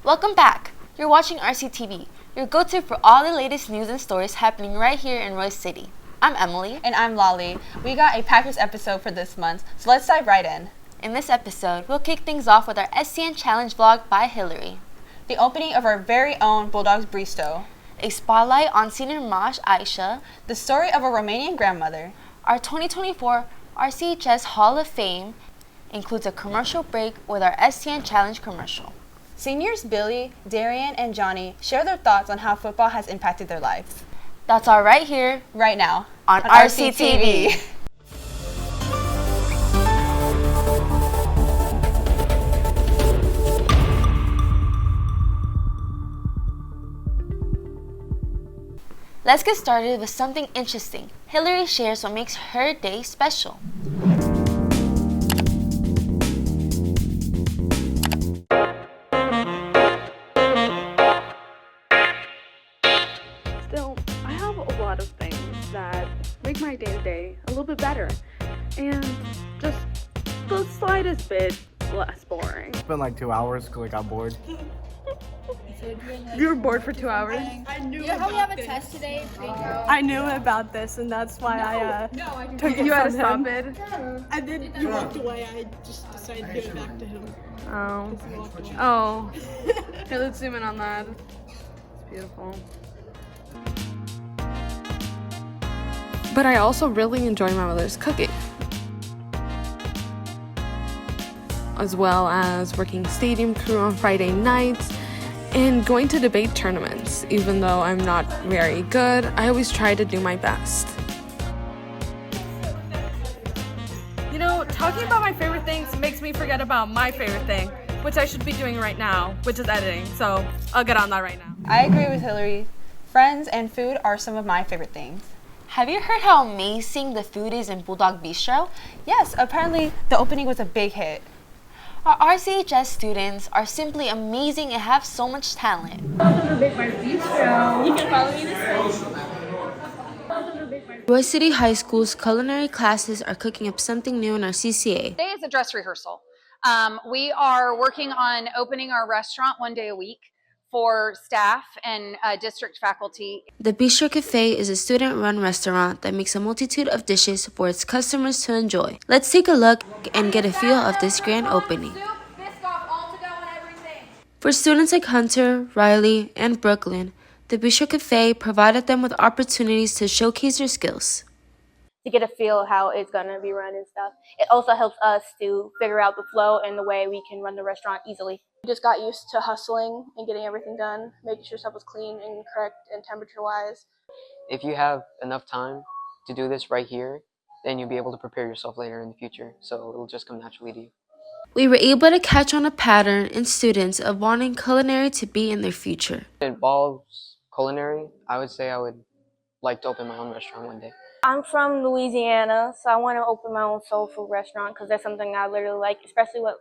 Welcome back! You're watching RCTV, your go-to for all the latest news and stories happening right here in Royce City. I'm Emily. And I'm Laly. We got a packed episode for this month, so let's dive right in. In this episode, we'll kick things off with our SCN Challenge vlog by Hillary. The opening of our very own Bulldog Bistro. A spotlight on senior Majd Aicha. The story of a Romanian grandmother. Our 2024 RCHS Hall of Fame includes a commercial break with our SCN Challenge commercial. Seniors Billy, Darian, and Johnny share their thoughts on how football has impacted their lives. That's all right here, right now, on RCTV. Let's get started with something interesting. Hillary shares what makes her day special. Still, I have a lot of things that make my day-to-day a little bit better and just the slightest bit less boring. It's been like 2 hours because I got bored. You were bored for 2 hours? I knew you know how we have a test today? I knew about this, and that's why I took it. You had to stop it. And then you walked away. I just decided to give it back to him. Oh. Oh. Here, let's zoom in on that. It's beautiful. But I also really enjoy my mother's cooking, as well as working stadium crew on Friday nights and going to debate tournaments. Even though I'm not very good, I always try to do my best. You know, talking about my favorite things makes me forget about my favorite thing, which I should be doing right now, which is editing, so I'll get on that right now. I agree with Hillary. Friends and food are some of my favorite things. Have you heard how amazing the food is in Bulldog Bistro? Yes, apparently the opening was a big hit. Our RCHS students are simply amazing and have so much talent. Welcome to Big Majd Bistro. You can follow me this way. Royce City High School's culinary classes are cooking up something new in our CCA. Today is a dress rehearsal. We are working on opening our restaurant one day a week for staff and district faculty. The Bistro Cafe is a student-run restaurant that makes a multitude of dishes for its customers to enjoy. Let's take a look and get a feel of this grand opening. For students like Hunter, Riley, and Brooklyn, the Bistro Cafe provided them with opportunities to showcase their skills. To get a feel of how it's going to be run and stuff. It also helps us to figure out the flow and the way we can run the restaurant easily. We just got used to hustling and getting everything done, making sure stuff was clean and correct and temperature-wise. If you have enough time to do this right here, then you'll be able to prepare yourself later in the future, so it'll just come naturally to you. We were able to catch on a pattern in students of wanting culinary to be in their future. If it involves culinary, I would say I would like to open my own restaurant one day. I'm from Louisiana, so I want to open my own soul food restaurant because that's something I literally like, especially with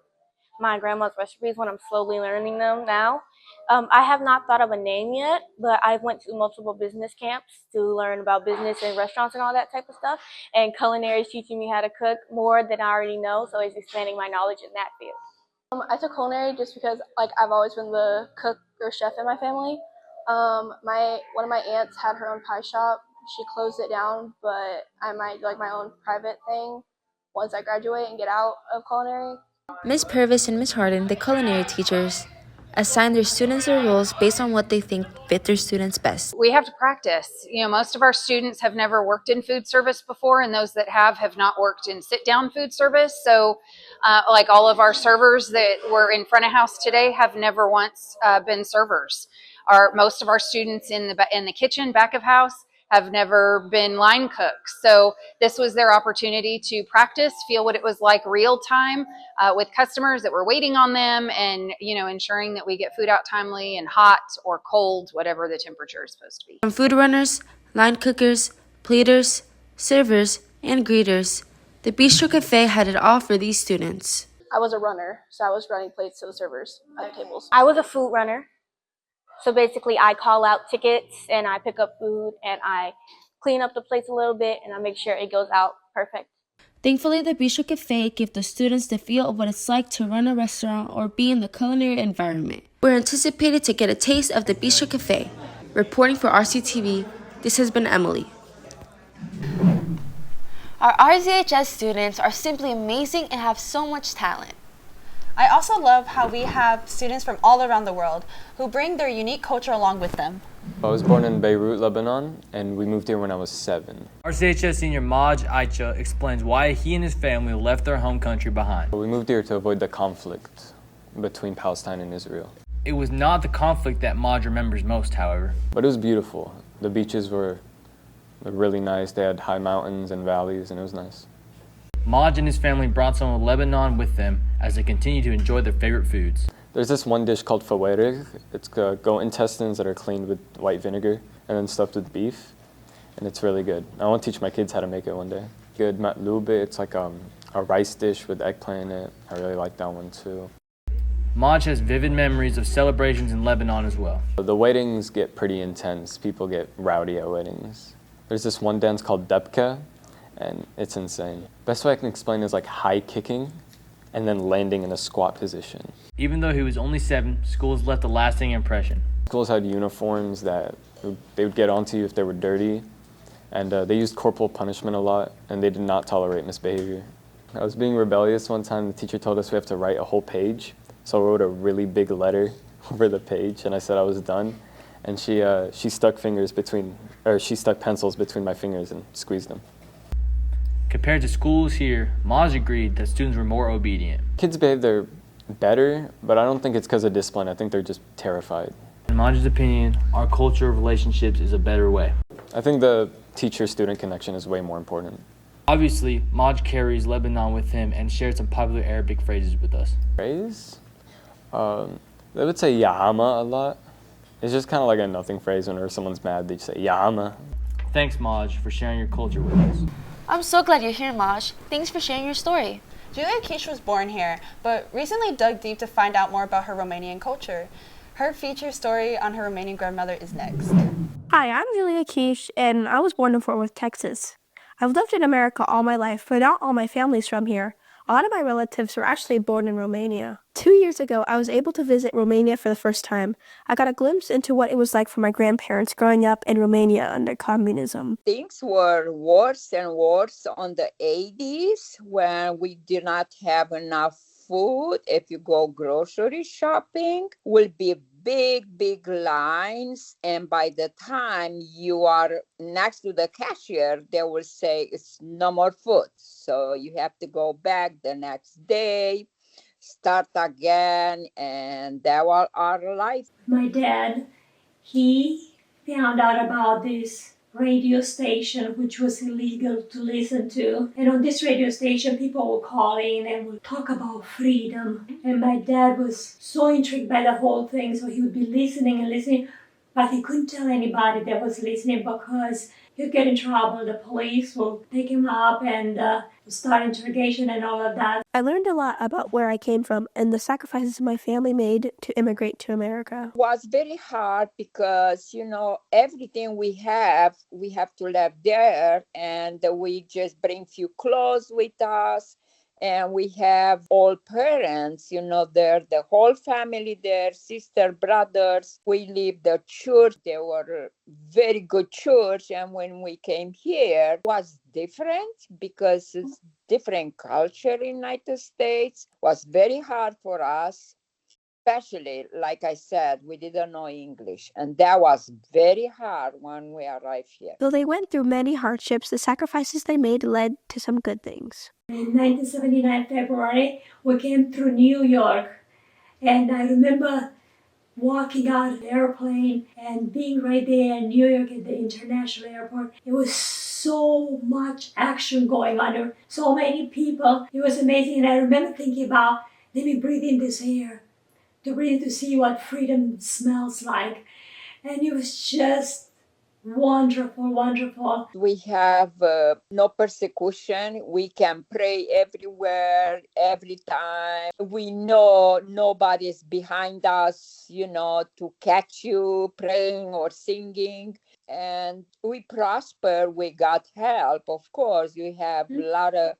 my grandma's recipes when I'm slowly learning them now. I have not thought of a name yet, but I went to multiple business camps to learn about business and restaurants and all that type of stuff. And culinary is teaching me how to cook more than I already know, so it's expanding my knowledge in that field. I took culinary just because I've always been the cook or chef in my family. One of my aunts had her own pie shop. She closed it down, but I might do my own private thing once I graduate and get out of culinary. Ms. Perez and Ms. Harden, the culinary teachers, assign their students their roles based on what they think fit their students best. We have to practice. You know, most of our students have never worked in food service before, and those that have not worked in sit-down food service. So, like all of our servers that were in front of house today have never once been servers. Most of our students in the kitchen, back of house, have never been line cooks. So this was their opportunity to practice, feel what it was like real time with customers that were waiting on them, and ensuring that we get food out timely and hot or cold, whatever the temperature is supposed to be. From food runners, line cookers, platers, servers, and greeters, the Bistro Cafe had it all for these students. I was a runner, so I was running plates to the servers at the tables. I was a food runner. So basically, I call out tickets and I pick up food and I clean up the plates a little bit and I make sure it goes out perfect. Thankfully, the Bistro Cafe gave the students the feel of what it's like to run a restaurant or be in the culinary environment. We're anticipated to get a taste of the Bistro Cafe. Reporting for RCTV, this has been Emily. Our RCHS students are simply amazing and have so much talent. I also love how we have students from all around the world who bring their unique culture along with them. I was born in Beirut, Lebanon, and we moved here when I was 7. RCHS senior Majd Aicha explains why he and his family left their home country behind. We moved here to avoid the conflict between Palestine and Israel. It was not the conflict that Majd remembers most, however. But it was beautiful. The beaches were really nice. They had high mountains and valleys, and it was nice. Majd and his family brought some of Lebanon with them as they continue to enjoy their favorite foods. There's this one dish called fawarig. It's goat intestines that are cleaned with white vinegar and then stuffed with beef, and it's really good. I want to teach my kids how to make it one day. Good matlube, it's like a rice dish with eggplant in it. I really like that one too. Majd has vivid memories of celebrations in Lebanon as well. The weddings get pretty intense. People get rowdy at weddings. There's this one dance called debka, and it's insane. Best way I can explain is like high kicking and then landing in a squat position. Even though he was only 7, schools left a lasting impression. Schools had uniforms that they would get onto you if they were dirty, and they used corporal punishment a lot, and they did not tolerate misbehavior. I was being rebellious one time. The teacher told us we have to write a whole page, so I wrote a really big letter over the page, and I said I was done, and she stuck pencils between my fingers and squeezed them. Compared to schools here, Majd agreed that students were more obedient. Kids behave they're better, but I don't think it's because of discipline. I think they're just terrified. In Majd's opinion, our culture of relationships is a better way. I think the teacher-student connection is way more important. Obviously, Majd carries Lebanon with him and shared some popular Arabic phrases with us. Phrase? They would say yahama a lot. It's just kind of like a nothing phrase. Whenever someone's mad, they just say yahama. Thanks, Majd, for sharing your culture with us. I'm so glad you're here, Maj. Thanks for sharing your story. Julia Kish was born here, but recently dug deep to find out more about her Romanian culture. Her feature story on her Romanian grandmother is next. Hi, I'm Julia Kish, and I was born in Fort Worth, Texas. I've lived in America all my life, but not all my family's from here. A lot of my relatives were actually born in Romania. 2 years ago, I was able to visit Romania for the first time. I got a glimpse into what it was like for my grandparents growing up in Romania under communism. Things were worse and worse on the 80s when we did not have enough food. If you go grocery shopping, will be big lines, and by the time you are next to the cashier, they will say it's no more food, so you have to go back the next day, start again, and that was our life. My dad, he found out about this radio station which was illegal to listen to, and on this radio station people would call in and would talk about freedom, and my dad was so intrigued by the whole thing, so he would be listening, but he couldn't tell anybody that was listening because he'd get in trouble. The police will pick him up and start interrogation and all of that. I learned a lot about where I came from and the sacrifices my family made to immigrate to America. It was very hard because, everything we have to live there, and we just bring few clothes with us. And we have all parents, there, the whole family there, sister, brothers. We leave the church. They were very good church. And when we came here, it was different because it's different culture in United States. It was very hard for us. Especially, like I said, we didn't know English, and that was very hard when we arrived here. Though they went through many hardships, the sacrifices they made led to some good things. In 1979 February, we came through New York, and I remember walking out of the airplane and being right there in New York at the international airport. It was so much action going on. There were so many people. It was amazing, and I remember thinking about, let me breathe in this air, to see what freedom smells like. And it was just wonderful. We have no persecution. We can pray everywhere, every time. We know nobody's behind us, to catch you praying or singing. And we prosper. We got help, of course. We have a lot of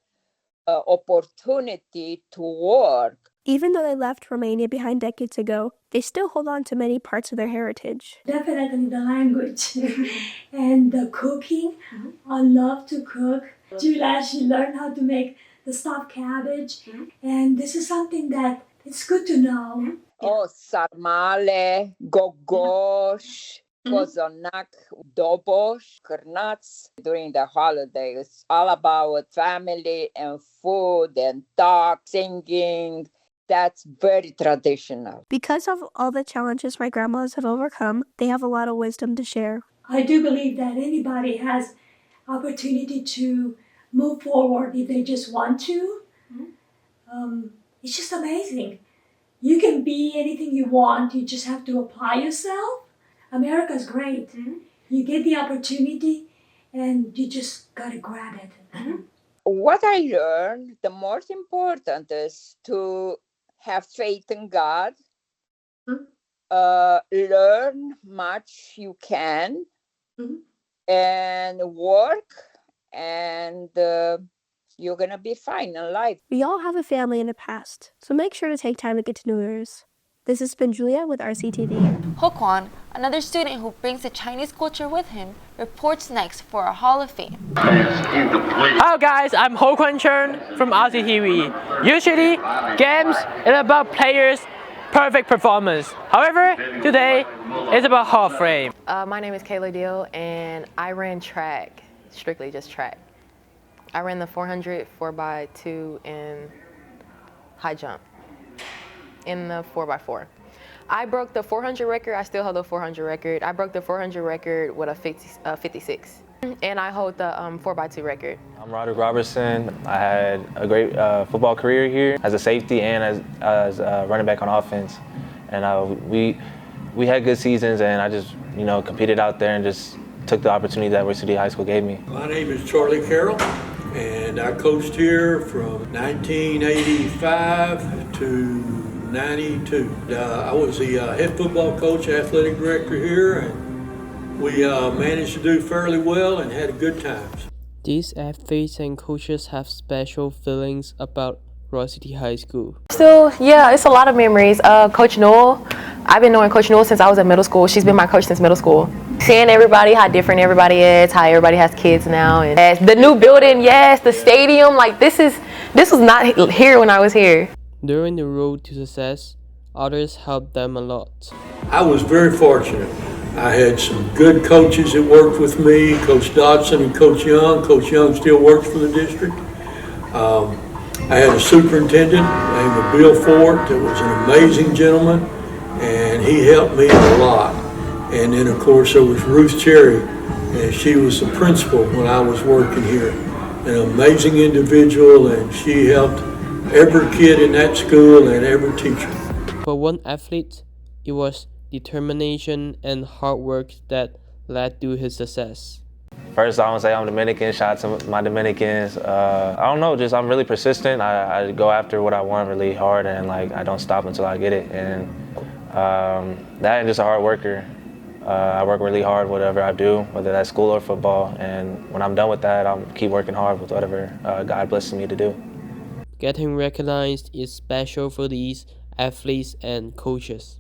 opportunity to work. Even though they left Romania behind decades ago, they still hold on to many parts of their heritage. Definitely the language and the cooking. I love to cook. Julia, she learned how to make the stuffed cabbage. And this is something that it's good to know. Oh, sarmale, gogosh, kozonak, dobosh, kernats. During the holidays, all about family and food and talk, singing. That's very traditional. Because of all the challenges my grandmas have overcome, they have a lot of wisdom to share. I do believe that anybody has opportunity to move forward if they just want to. It's just amazing. You can be anything you want. You just have to apply yourself. America's great. You get the opportunity and you just gotta grab it. What I learned, the most important is to have faith in God, learn much you can, and work, and you're gonna be fine in life. We all have a family and a past, so make sure to take time to get to know yours. This has been Julia with RCTV. Hokwon, another student who brings the Chinese culture with him, reports next for our Hall of Fame. Hello guys, I'm Ho Kwon Chern from RCTV. Usually, games is about players' perfect performance. However, today it's about Hall of Fame. My name is Kayla Deal, and I ran track, strictly just track. I ran the 400, 4x2, and high jump in the 4x4. I broke the 400 record. I still hold the 400 record. I broke the 400 record with a 56. And I hold the 4x2 record. I'm Roderick Robertson. I had a great football career here as a safety and as running back on offense. And we had good seasons, and I just competed out there and just took the opportunity that West City High School gave me. My name is Charlie Carroll, and I coached here from 1985 to 92. I was the head football coach, athletic director here, and we managed to do fairly well and had good times. These athletes and coaches have special feelings about Royal City High School. Still, yeah, it's a lot of memories. Coach Newell, I've been knowing Coach Newell since I was in middle school. She's been my coach since middle school. Seeing everybody, how different everybody is, how everybody has kids now, and yes, the new building, yes, the stadium, like this was not here when I was here. During the road to success, others helped them a lot. I was very fortunate. I had some good coaches that worked with me, Coach Dodson and Coach Young. Coach Young still works for the district. I had a superintendent named Bill Fort that was an amazing gentleman, and he helped me a lot. And then, of course, there was Ruth Cherry, and she was the principal when I was working here. An amazing individual, and she helped every kid in that school and every teacher. For one athlete, it was determination and hard work that led to his success. First, I want to say I'm Dominican. Shout out to my Dominicans. I don't know, just I'm really persistent. I go after what I want really hard, and I don't stop until I get it. And that and just a hard worker. I work really hard whatever I do, whether that's school or football. And when I'm done with that, I'll keep working hard with whatever God blesses me to do. Getting recognized is special for these athletes and coaches.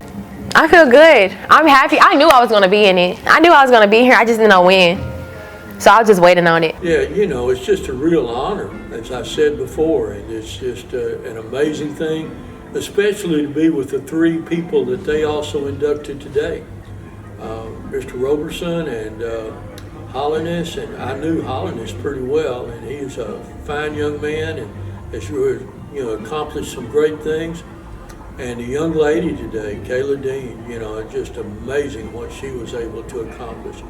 I feel good. I'm happy. I knew I was going to be in it. I knew I was going to be here. I just didn't know when. So I was just waiting on it. Yeah, it's just a real honor, as I said before, and it's just an amazing thing, especially to be with the three people that they also inducted today. Mr. Roberson and Hollins, and I knew Hollins pretty well, and he's a fine young man and has really, accomplished some great things. And the young lady today, Kayla Dean, it's just amazing what she was able to accomplish.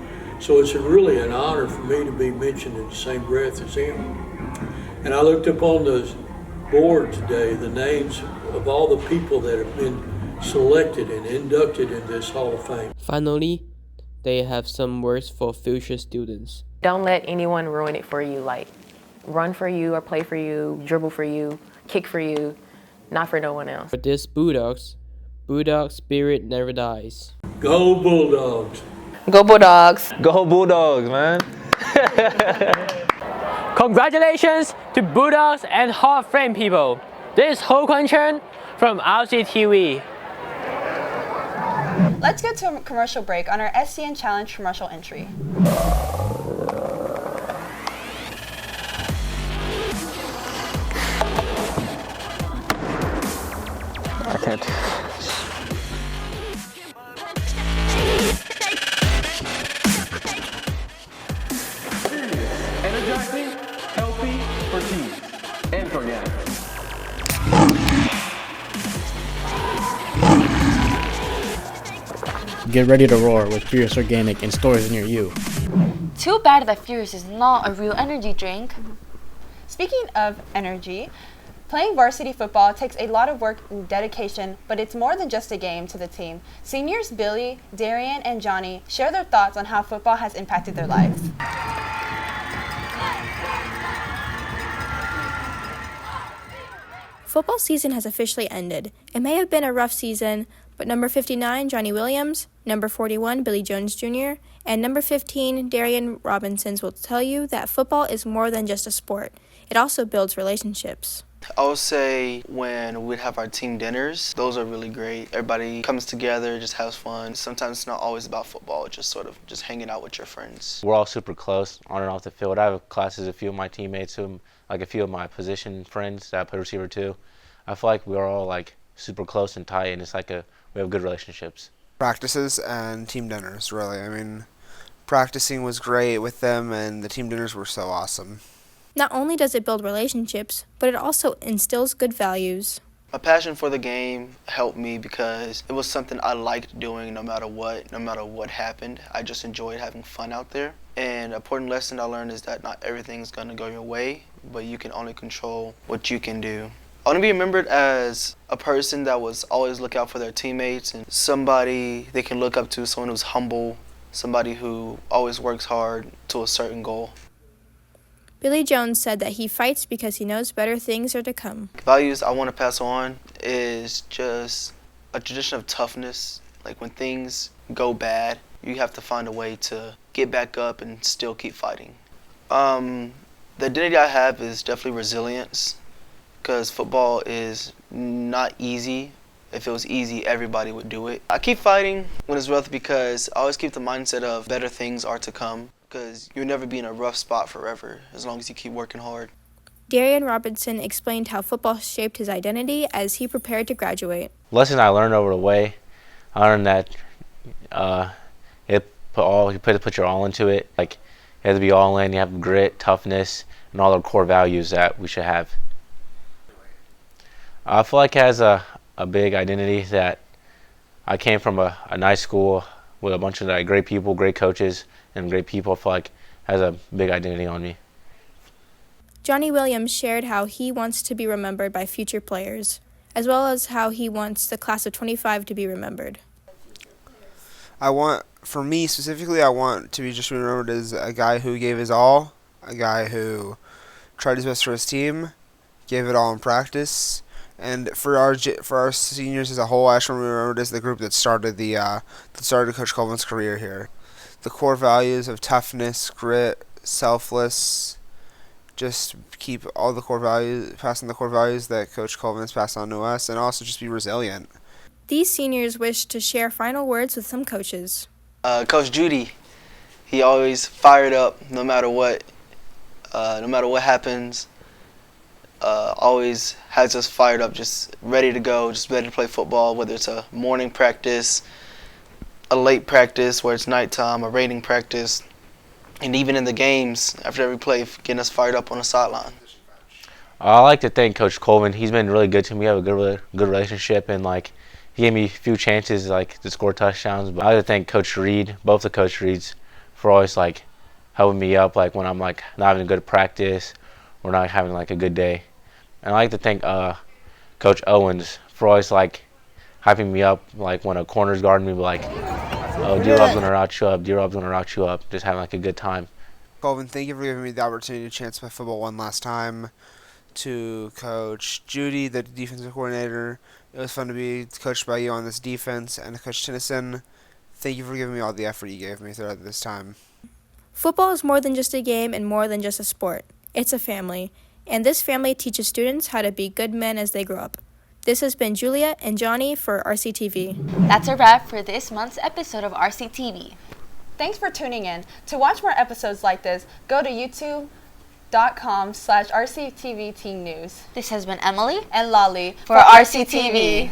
So it's really an honor for me to be mentioned in the same breath as him. And I looked up on the board today, the names of all the people that have been selected and inducted in this Hall of Fame. Finally, they have some words for future students. Don't let anyone ruin it for you. Like, run for you or play for you, dribble for you, kick for you, not for no one else. For this Bulldogs, Bulldog spirit never dies. Go Bulldogs! Go Bulldogs! Go Bulldogs, man! Congratulations to Bulldogs and Hall of Fame people. This is Ho Kwon Chun from RCTV. Let's get to a commercial break on our SCN Challenge commercial entry. I can't. Energizing, healthy for teams and organic. Get ready to roar with Fierce Organic in stores near you. Too bad that Fierce is not a real energy drink. Speaking of energy, playing varsity football takes a lot of work and dedication, but it's more than just a game to the team. Seniors Billy, Darian, and Johnny share their thoughts on how football has impacted their lives. Football season has officially ended. It may have been a rough season, but number 59, Johnny Williams, number 41, Billy Jones Jr., and number 15, Darian Robinsons will tell you that football is more than just a sport. It also builds relationships. I would say when we'd have our team dinners, those are really great. Everybody comes together, just has fun. Sometimes it's not always about football, it's just sort of just hanging out with your friends. We're all super close on and off the field. I have classes with a few of my teammates, like a few of my position friends that I play receiver too. I feel like we're all like super close and tight, and it's like we have good relationships. Practices and team dinners, really. I mean, practicing was great with them, and the team dinners were so awesome. Not only does it build relationships, but it also instills good values. My passion for the game helped me because it was something I liked doing no matter what happened. I just enjoyed having fun out there. And an important lesson I learned is that not everything's going to go your way, but you can only control what you can do. I want to be remembered as a person that was always look out for their teammates and somebody they can look up to, someone who's humble, somebody who always works hard to a certain goal. Billy Jones said that he fights because he knows better things are to come. Values I want to pass on is just a tradition of toughness. Like when things go bad, you have to find a way to get back up and still keep fighting. The identity I have is definitely resilience, because football is not easy. If it was easy, everybody would do it. I keep fighting when it's rough because I always keep the mindset of better things are to come, because you'll never be in a rough spot forever as long as you keep working hard. Darian Robinson explained how football shaped his identity as he prepared to graduate. Lesson I learned over the way, I learned that you put your all into it. Like you have to be all in. You have grit, toughness, and all the core values that we should have. I feel like it has a big identity that I came from a nice school with a bunch of great people, great coaches, and great people. I feel like it has a big identity on me. Johnny Williams shared how he wants to be remembered by future players, as well as how he wants the class of 25 to be remembered. For me specifically, I want to be just remembered as a guy who gave his all, a guy who tried his best for his team, gave it all in practice. And for our seniors as a whole, I just want to be remembered as the group that started Coach Colvin's career here. The core values of toughness, grit, selfless, just keep all the core values, passing the core values that Coach Colvin has passed on to us, and also just be resilient. These seniors wish to share final words with some coaches. Coach Judy, he always fired up no matter what happens. Always has us fired up, just ready to go, just ready to play football, whether it's a morning practice, a late practice where it's nighttime, a raining practice, and even in the games after every play, getting us fired up on the sideline. I like to thank Coach Colvin. He's been really good to me. We have a good relationship, and he gave me a few chances to score touchdowns. But I like to thank Coach Reed, both the Coach Reeds, for always helping me up when I'm not having a good practice or not having a good day. And I like to thank Coach Owens for always hyping me up when a corner's guarding me, oh, D-Rob's gonna route you up, D-Rob's gonna route you up, just having a good time. Colvin, thank you for giving me the opportunity to chance play football one last time. To Coach Judy, the defensive coordinator, it was fun to be coached by you on this defense, and to Coach Tennyson, thank you for giving me all the effort you gave me throughout this time. Football is more than just a game and more than just a sport. It's a family, and this family teaches students how to be good men as they grow up. This has been Julia and Johnny for RCTV. That's a wrap for this month's episode of RCTV. Thanks for tuning in. To watch more episodes like this, go to youtube.com/RCTV Teen News. This has been Emily and Laly for RCTV.